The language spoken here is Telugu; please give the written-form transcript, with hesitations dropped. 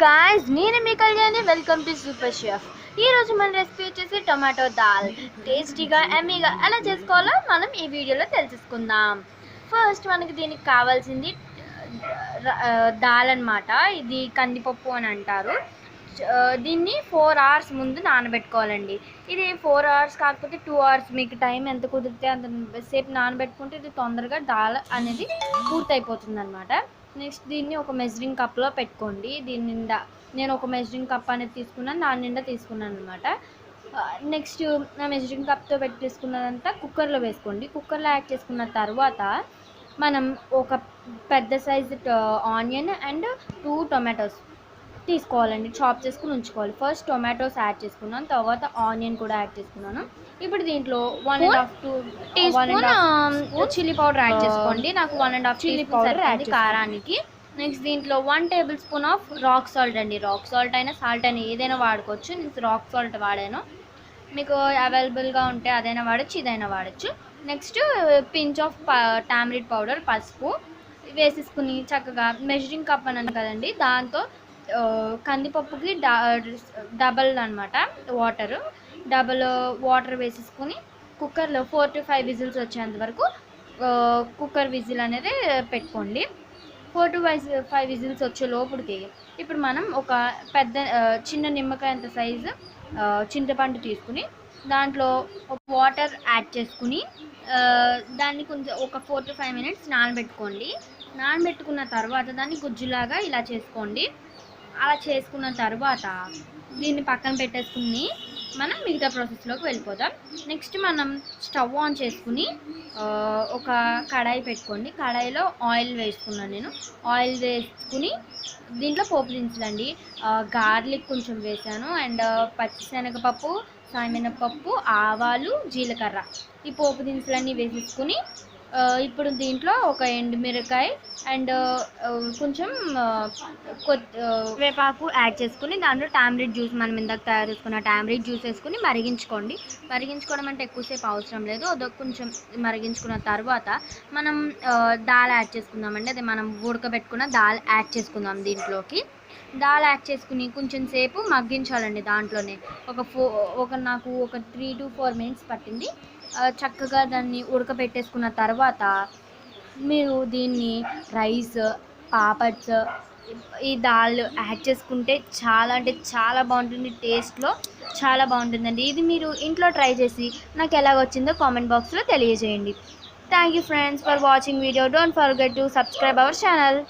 guys, నేను మీ Kalyani. Welcome to super chef. ఈరోజు మన రెసిపీ వచ్చేసి టొమాటో దాల్. టేస్టీగా ఎమ్మీగా ఎలా చేసుకోవాలో మనం ఈ వీడియోలో తెలుసుకుందాం. ఫస్ట్ మనకి దీనికి కావాల్సింది దాల్ అన్నమాట. ఇది కందిపప్పు అని అంటారు. దీన్ని 4 hours ముందు నానబెట్టుకోవాలండి. ఇది 4 hours కాకపోతే 2 hours, మీకు టైం ఎంత కుదిరితే అంత సేపు నానబెట్టుకుంటే ఇది తొందరగా దాల్ అనేది పూర్తయిపోతుంది అనమాట. నెక్స్ట్ దీన్ని ఒక మెజరింగ్ కప్లో పెట్టుకోండి. దీని నిండా నేను ఒక మెజరింగ్ కప్ అనేది తీసుకున్నాను, దాని నిండా తీసుకున్నాను అనమాట. నెక్స్ట్ ఆ మెజరింగ్ కప్తో తీసుకున్నదంతా కుక్కర్లో వేసుకోండి. కుక్కర్లో యాడ్ చేసుకున్న తర్వాత మనం ఒక పెద్ద సైజు ఆనియన్ అండ్ 2 tomatoes తీసుకోవాలండి. చాప్ చేసుకుని ఉంచుకోవాలి. ఫస్ట్ టొమాటోస్ యాడ్ చేసుకున్నాను, తర్వాత ఆనియన్ కూడా యాడ్ చేసుకున్నాను. ఇప్పుడు దీంట్లో 1.5 teaspoon చిల్లీ పౌడర్ యాడ్ చేసుకోండి. నాకు 1.5 చిల్లీ పౌడర్ యాడ్ కారానికి. నెక్స్ట్ దీంట్లో 1 tablespoon ఆఫ్ రాక్ సాల్ట్ అండి. రాక్ సాల్ట్ అయినా సాల్ట్ అయినా ఏదైనా వాడుకోవచ్చు. నేను రాక్ సాల్ట్ వాడాను, మీకు అవైలబుల్గా ఉంటే అదైనా వాడచ్చు, ఇదైనా వాడచ్చు. నెక్స్ట్ పించ్ ఆఫ్ టామరిడ్ పౌడర్, పసుపు వేసేసుకుని చక్కగా మెజరింగ్ కప్ అని కదండి, దాంతో కందిపప్పుకి డబల్ అనమాట డబల్ వాటర్ వేసేసుకుని కుక్కర్లో 4 to 5 విజిల్స్ వచ్చేంత వరకు కుక్కర్ విజిల్ అనేది పెట్టుకోండి. 4 to 5 విజిల్స్ వచ్చే లోపుడికి ఇప్పుడు మనం ఒక పెద్ద చిన్న నిమ్మకాయ అంత సైజు చింతపండు తీసుకుని దాంట్లో వాటర్ యాడ్ చేసుకుని దాన్ని కొంచెం ఒక 4 to 5 minutes నానబెట్టుకోండి. నానబెట్టుకున్న తర్వాత దాన్ని గుజ్జులాగా ఇలా చేసుకోండి. అలా చేసుకున్న తర్వాత దీన్ని పక్కన పెట్టేసుకుని మనం మిగతా ప్రాసెస్లోకి వెళ్ళిపోదాం. నెక్స్ట్ మనం స్టవ్ ఆన్ చేసుకుని ఒక కడాయి పెట్టుకోండి. కడాయిలో ఆయిల్ వేసుకున్నాను నేను. ఆయిల్ వేసుకుని దీంట్లో పోపు దినుసులండి, గార్లిక్ కొంచెం వేసాను, అండ్ పచ్చిశనగపప్పు, సాయమినపప్పు, ఆవాలు, జీలకర్ర, ఈ పోపు దినుసులన్నీ వేసేసుకుని ఇప్పుడు దీంట్లో ఒక ఎండుమిరకాయ అండ్ కొంచెం వేపాకు యాడ్ చేసుకుని దాంట్లో టామరిడ్ జ్యూస్, మనం ఇందాక తయారు చేసుకున్న టామరిడ్ జ్యూస్ వేసుకుని మరిగించుకోండి. మరిగించుకోవడం అంటే ఎక్కువసేపు అవసరం లేదు, అదొక కొంచెం మరిగించుకున్న తర్వాత మనం దాల్ యాడ్ చేసుకుందామండి. అది మనం ఉడకబెట్టుకున్న దాల్ యాడ్ చేసుకుందాం. దీంట్లోకి దాల్ యాడ్ చేసుకుని కొంచెం సేపు మగ్గించాలండి. దాంట్లోనే నాకు ఒక 3 to 4 minutes పట్టింది. చక్కగా దాన్ని ఉడకబెట్టేసుకున్న తర్వాత మీరు దీన్ని రైస్, పాపడ్స్, ఈ దాల్ యాడ్ చేసుకుంటే చాలా అంటే చాలా బాగుంటుంది. టేస్ట్లో చాలా బాగుంటుందండి. ఇది మీరు ఇంట్లో ట్రై చేసి నాకు ఎలా వచ్చిందో కామెంట్ బాక్స్లో తెలియజేయండి. Thank you friends for watching video. Don't forget to subscribe our channel.